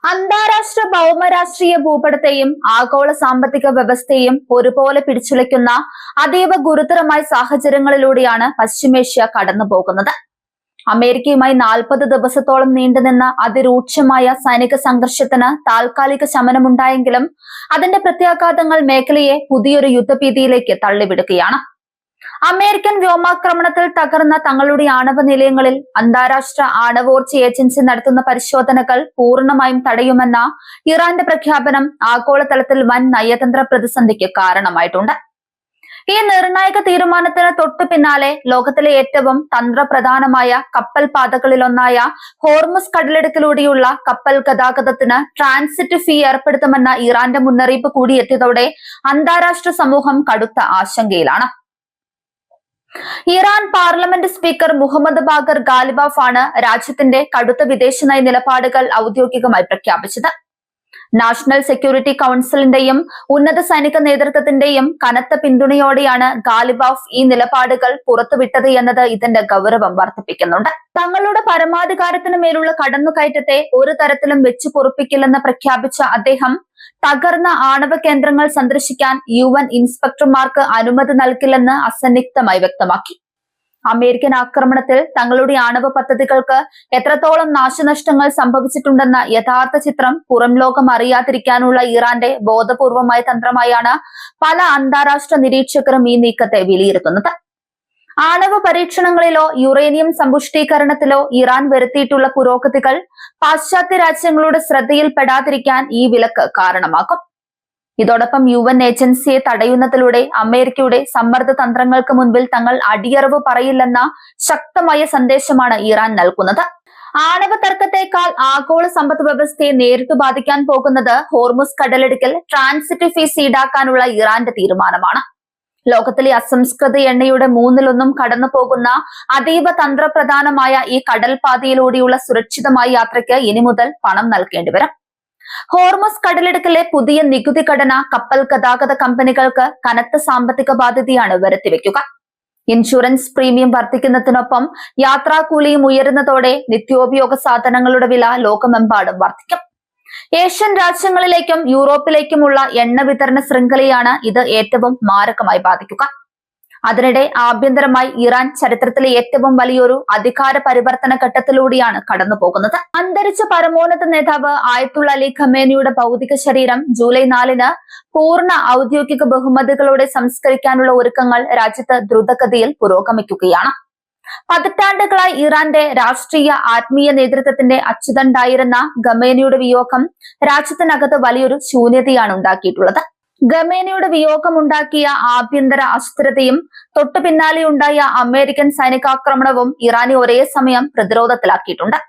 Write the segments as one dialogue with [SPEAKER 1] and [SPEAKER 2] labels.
[SPEAKER 1] അന്താരാഷ്ട്ര ഭൗമരാഷ്ട്രീയ ഭൂപടത്തെയും ആഗോള സാമ്പത്തിക വ്യവസ്ഥയെയും ഒരുപോലെ പിടിച്ചുലയ്ക്കുന്ന അതീവ ഗുരുതരമായ സാഹചര്യങ്ങളിലൂടെയാണ് പശ്ചിമേഷ്യ കടന്നുപോകുന്നത്. അമേരിക്കയുമായി 40 ദിവസത്തോളം നീണ്ടുനിന്ന അതിരൂക്ഷമായ സൈനിക സംഘർഷത്തിന് താൽക്കാലിക ശമനമുണ്ടായെങ്കിലും അതിന്റെ പ്രത്യാഘാതങ്ങൾ മേഖലയെ പുതിയൊരു യുദ്ധഭീതിയിലേക്ക് തള്ളിവിടുകയാണ്. അമേരിക്കൻ വ്യോമാക്രമണത്തിൽ തകർന്ന തങ്ങളുടെ ആണവ നിലയങ്ങളിൽ അന്താരാഷ്ട്ര ആണവോർജ്ജ ഏജൻസി നടത്തുന്ന പരിശോധനകൾ പൂർണ്ണമായും തടയുമെന്ന ഇറാന്റെ പ്രഖ്യാപനം ആഗോളതലത്തിൽ വൻ നയതന്ത്ര പ്രതിസന്ധിക്ക് കാരണമായിട്ടുണ്ട്. ഈ നിർണായക തീരുമാനത്തിന് തൊട്ടു പിന്നാലെ ലോകത്തിലെ ഏറ്റവും തന്ത്രപ്രധാനമായ കപ്പൽ പാതകളിലൊന്നായ ഹോർമുസ് കടലിടുക്കിലൂടെയുള്ള കപ്പൽ ഗതാഗതത്തിന് ട്രാൻസിറ്റ് ഫീ ഏർപ്പെടുത്തുമെന്ന ഇറാന്റെ മുന്നറിയിപ്പ് കൂടി എത്തിയതോടെ അന്താരാഷ്ട്ര സമൂഹം കടുത്ത ആശങ്കയിലാണ്. Iran parliament speaker Mohammad Bagher Ghalibaf ആണ് രാജ്യത്തിന്റെ കടുത്ത വിദേശ നയ നിലപാടുകൾ ഔദ്യോഗികമായി പ്രഖ്യാപിച്ചത്. നാഷണൽ സെക്യൂരിറ്റി കൗൺസിലിന്റെയും ഉന്നത സൈനിക നേതൃത്വത്തിന്റെയും കനത്ത പിന്തുണയോടെയാണ് ഗാലിബാഫ് ഈ നിലപാടുകൾ പുറത്തുവിട്ടത് എന്നത് ഇതിന്റെ ഗൗരവം വർദ്ധിപ്പിക്കുന്നുണ്ട്. തങ്ങളുടെ പരമാധികാരത്തിന് മേലുള്ള കടന്നുകയറ്റത്തെ ഒരു തരത്തിലും വെച്ചു പൊറുപ്പിക്കില്ലെന്ന് പ്രഖ്യാപിച്ച അദ്ദേഹം തകർന്ന ആണവ കേന്ദ്രങ്ങൾ സന്ദർശിക്കാൻ UN ഇൻസ്പെക്ടർമാർക്ക് അനുമതി നൽകില്ലെന്ന് അസന്നിഗ്ധമായി വ്യക്തമാക്കി. അമേരിക്കൻ ആക്രമണത്തിൽ തങ്ങളുടെ ആണവ പദ്ധതികൾക്ക് എത്രത്തോളം നാശനഷ്ടങ്ങൾ സംഭവിച്ചിട്ടുണ്ടെന്ന യഥാർത്ഥ ചിത്രം പുറം ലോകം അറിയാതിരിക്കാനുള്ള ഇറാന്റെ ബോധപൂർവമായ തന്ത്രമായാണ് പല അന്താരാഷ്ട്ര നിരീക്ഷകരും ഈ നീക്കത്തെ വിലയിരുത്തുന്നത്. ആണവ പരീക്ഷണങ്ങളിലോ യുറേനിയം സമ്പുഷ്ടീകരണത്തിലോ ഇറാൻ വരുത്തിയിട്ടുള്ള പുരോഗതികൾ പാശ്ചാത്യ രാജ്യങ്ങളുടെ ശ്രദ്ധയിൽപ്പെടാതിരിക്കാൻ ഈ വിലക്ക് കാരണമാകും. ഇതോടൊപ്പം UN ഏജൻസിയെ തടയുന്നതിലൂടെ അമേരിക്കയുടെ സമ്മർദ്ദ തന്ത്രങ്ങൾക്ക് മുൻപിൽ തങ്ങൾ അടിയറവ് പറയില്ലെന്ന ശക്തമായ സന്ദേശമാണ് ഇറാൻ നൽകുന്നത്. ആണവ തർക്കത്തെക്കാൾ ആഗോള സമ്പദ് വ്യവസ്ഥയെ നേരിട്ട് ബാധിക്കാൻ പോകുന്നത് ഹോർമുസ് കടലിടുക്കിൽ ട്രാൻസിറ്റ് ഫീസ് ഈടാക്കാനുള്ള ഇറാന്റെ തീരുമാനമാണ്. ലോകത്തിലെ അസംസ്കൃത എണ്ണയുടെ 1/3 കടന്നു പോകുന്ന അതീവ തന്ത്രപ്രധാനമായ ഈ കടൽപാതയിലൂടെയുള്ള സുരക്ഷിതമായ യാത്രയ്ക്ക് ഇനി മുതൽ പണം നൽകേണ്ടി വരും. ഹോർമുസ് കടലിടുക്കിലെ പുതിയ നികുതി ഘടന കപ്പൽ ഗതാഗത കമ്പനികൾക്ക് കനത്ത സാമ്പത്തിക ബാധ്യതയാണ് വരുത്തിവെക്കുക. ഇൻഷുറൻസ് പ്രീമിയം വർദ്ധിക്കുന്നതിനൊപ്പം യാത്രാക്കൂലിയും ഉയരുന്നതോടെ നിത്യോപയോഗ സാധനങ്ങളുടെ വില ലോകമെമ്പാടും വർദ്ധിക്കും. ഏഷ്യൻ രാജ്യങ്ങളിലേക്കും യൂറോപ്പിലേക്കുമുള്ള എണ്ണ വിതരണ ശൃംഖലയാണ് ഇത് ഏറ്റവും മാരകമായി ബാധിക്കുക. അതിനിടെ ആഭ്യന്തരമായി ഇറാൻ ചരിത്രത്തിലെ ഏറ്റവും വലിയൊരു അധികാര പരിവർത്തന ഘട്ടത്തിലൂടെയാണ് കടന്നുപോകുന്നത്. അന്തരിച്ച പരമോന്നത നേതാവ് ആയത്തുള്ള അലി ഖമേനിയുടെ ഭൗതിക ശരീരം ജൂലൈ 4-ന് പൂർണ്ണ ഔദ്യോഗിക ബഹുമതികളോടെ സംസ്കരിക്കാനുള്ള ഒരുക്കങ്ങൾ രാജ്യത്ത് ദ്രുതഗതിയിൽ പുരോഗമിക്കുകയാണ്. പതിറ്റാണ്ടുകളായി ഇറാന്റെ രാഷ്ട്രീയ ആത്മീയ നേതൃത്വത്തിന്റെ അച്ചുതണ്ടായിരുന്ന ഖമേനിയുടെ വിയോഗം രാജ്യത്തിനകത്ത് വലിയൊരു ശൂന്യതയാണ് ഉണ്ടാക്കിയിട്ടുള്ളത്. ഖമേനിയുടെ വിയോഗമുണ്ടാക്കിയ ആഭ്യന്തര അസ്ഥിരതയും തൊട്ടു പിന്നാലെ ഉണ്ടായ അമേരിക്കൻ സൈനികാക്രമണവും ഇറാനെ ഒരേ സമയം പ്രതിരോധത്തിലാക്കിയിട്ടുണ്ട്.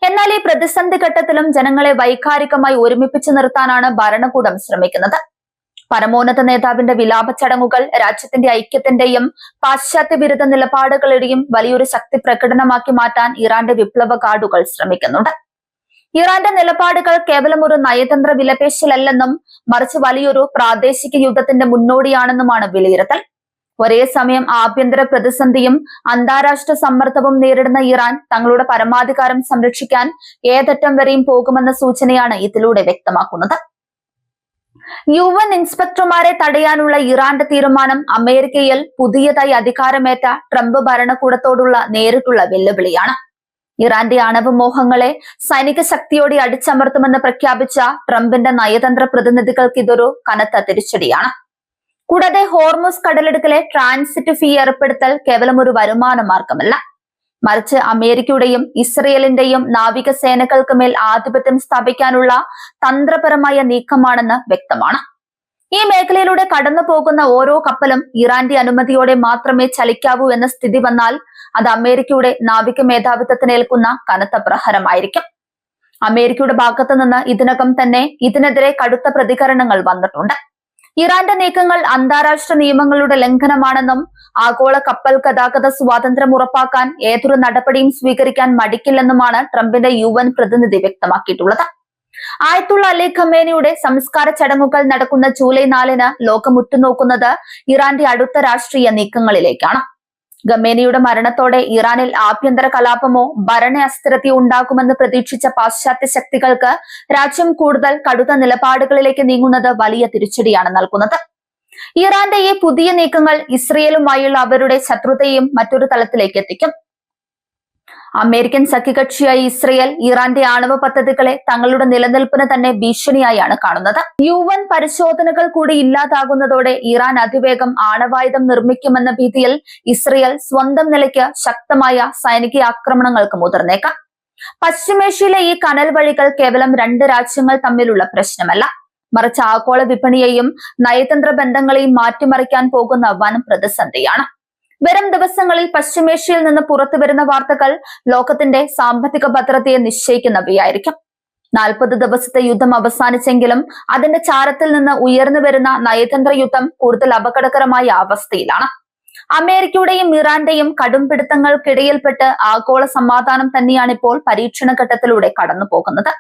[SPEAKER 1] എന്നാൽ ഈ പ്രതിസന്ധി ഘട്ടത്തിലും ജനങ്ങളെ വൈകാരികമായി ഒരുമിപ്പിച്ചു നിർത്താനാണ് ഭരണകൂടം ശ്രമിക്കുന്നത്. പരമോന്നത നേതാവിന്റെ വിലാപ ചടങ്ങുകൾ രാജ്യത്തിന്റെ ഐക്യത്തിന്റെയും പാശ്ചാത്യ വിരുദ്ധ നിലപാടുകളുടെയും വലിയൊരു ശക്തി പ്രകടനമാക്കി മാറ്റാൻ ഇറാന്റെ വിപ്ലവ ഗാർഡുകൾ ശ്രമിക്കുന്നുണ്ട്. ഇറാന്റെ നിലപാടുകൾ കേവലം ഒരു നയതന്ത്ര വിലപേശലല്ലെന്നും മറിച്ച് വലിയൊരു പ്രാദേശിക യുദ്ധത്തിന്റെ മുന്നോടിയാണെന്നുമാണ് വിലയിരുത്തൽ. ഒരേ സമയം ആഭ്യന്തര പ്രതിസന്ധിയും അന്താരാഷ്ട്ര സമ്മർദ്ദവും നേരിടുന്ന ഇറാൻ തങ്ങളുടെ പരമാധികാരം സംരക്ഷിക്കാൻ ഏതറ്റം വരെയും പോകുമെന്ന സൂചനയാണ് ഇതിലൂടെ വ്യക്തമാക്കുന്നത്. UN ഇൻസ്പെക്ടർമാരെ തടയാനുള്ള ഇറാന്റെ തീരുമാനം അമേരിക്കയിൽ പുതിയതായി അധികാരമേറ്റ ട്രംപ് ഭരണകൂടത്തോടുള്ള നേരിട്ടുള്ള വെല്ലുവിളിയാണ്. ഇറാന്റെ ആണവ മോഹങ്ങളെ സൈനിക ശക്തിയോടെ അടിച്ചമർത്തുമെന്ന് പ്രഖ്യാപിച്ച ട്രംപിന്റെ നയതന്ത്ര പ്രതിനിധികൾക്ക് ഇതൊരു കനത്ത തിരിച്ചടിയാണ്. കൂടാതെ ഹോർമുസ് കടലിടുക്കിലെ ട്രാൻസിറ്റ് ഫീ ഏർപ്പെടുത്തൽ കേവലം ഒരു വരുമാന മാർഗമല്ല, മറിച്ച് അമേരിക്കയുടെയും ഇസ്രയേലിന്റെയും നാവികസേനകൾക്ക് മേൽ ആധിപത്യം സ്ഥാപിക്കാനുള്ള തന്ത്രപരമായ നീക്കമാണെന്ന് വ്യക്തമാണ്. ഈ മേഖലയിലൂടെ കടന്നു പോകുന്ന ഓരോ കപ്പലും ഇറാന്റെ അനുമതിയോടെ മാത്രമേ ചലിക്കാവൂ എന്ന സ്ഥിതി വന്നാൽ അത് അമേരിക്കയുടെ നാവിക മേധാവിത്വത്തിനേൽക്കുന്ന കനത്ത പ്രഹരമായിരിക്കും. അമേരിക്കയുടെ ഭാഗത്തു നിന്ന് ഇതിനകം തന്നെ ഇതിനെതിരെ കടുത്ത പ്രതികരണങ്ങൾ വന്നിട്ടുണ്ട്. ഇറാന്റെ നീക്കങ്ങൾ അന്താരാഷ്ട്ര നിയമങ്ങളുടെ ലംഘനമാണെന്നും ആഗോള കപ്പൽ ഗതാഗത സ്വാതന്ത്ര്യം ഉറപ്പാക്കാൻ ഏതൊരു നടപടിയും സ്വീകരിക്കാൻ മടിക്കില്ലെന്നുമാണ് ട്രംപിന്റെ UN പ്രതിനിധി വ്യക്തമാക്കിയിട്ടുള്ളത്. ആയത്തുള്ള അലി ഖമേനിയുടെ സംസ്കാര ചടങ്ങുകൾ നടക്കുന്ന ജൂലൈ 4-ന് ലോകം ഉറ്റുനോക്കുന്നത് ഇറാന്റെ അടുത്ത രാഷ്ട്രീയ നീക്കങ്ങളിലേക്കാണ്. ഖമേനിയുടെ മരണത്തോടെ ഇറാനിൽ ആഭ്യന്തര കലാപമോ ഭരണ അസ്ഥിരതയോ ഉണ്ടാകുമെന്ന് പ്രതീക്ഷിച്ച പാശ്ചാത്യ ശക്തികൾക്ക് രാജ്യം കൂടുതൽ കടുത്ത നിലപാടുകളിലേക്ക് നീങ്ങുന്നത് വലിയ തിരിച്ചടിയാണ് നൽകുന്നത്. ഇറാന്റെ ഈ പുതിയ നീക്കങ്ങൾ ഇസ്രയേലുമായുള്ള അവരുടെ ശത്രുതയും മറ്റൊരു തലത്തിലേക്ക് എത്തിക്കും. അമേരിക്കൻ സഖ്യകക്ഷിയായ ഇസ്രയേൽ ഇറാന്റെ ആണവ പദ്ധതികളെ തങ്ങളുടെ നിലനിൽപ്പിന് തന്നെ ഭീഷണിയായാണ് കാണുന്നത്. UN പരിശോധനകൾ കൂടി ഇല്ലാതാകുന്നതോടെ ഇറാൻ അതിവേഗം ആണവായുധം നിർമ്മിക്കുമെന്ന ഭീതിയിൽ ഇസ്രയേൽ സ്വന്തം നിലയ്ക്ക് ശക്തമായ സൈനിക ആക്രമണങ്ങൾക്ക് മുതിർന്നേക്കാം. പശ്ചിമേഷ്യയിലെ ഈ കനൽ വഴികൾ കേവലം രണ്ട് രാജ്യങ്ങൾ തമ്മിലുള്ള പ്രശ്നമല്ല, മറിച്ച് ആഗോള വിപണിയെയും നയതന്ത്ര ബന്ധങ്ങളെയും മാറ്റിമറിക്കാൻ പോകുന്ന വൻ പ്രതിസന്ധിയാണ്. വരും ദിവസങ്ങളിൽ പശ്ചിമേഷ്യയിൽ നിന്ന് പുറത്തുവരുന്ന വാർത്തകൾ ലോകത്തിന്റെ സാമ്പത്തിക ഭദ്രതയെ നിശ്ചയിക്കുന്നവയായിരിക്കും. 40 ദിവസത്തെ യുദ്ധം അവസാനിച്ചെങ്കിലും അതിന്റെ ചാരത്തിൽ നിന്ന് ഉയർന്നു വരുന്ന നയതന്ത്ര യുദ്ധം കൂടുതൽ അപകടകരമായ അവസ്ഥയിലാണ്. അമേരിക്കയുടെയും ഇറാന്റെയും കടുംപിടുത്തങ്ങൾക്കിടയിൽപ്പെട്ട് ആഗോള സമാധാനം തന്നെയാണ് ഇപ്പോൾ പരീക്ഷണ ഘട്ടത്തിലൂടെ കടന്നു പോകുന്നത്.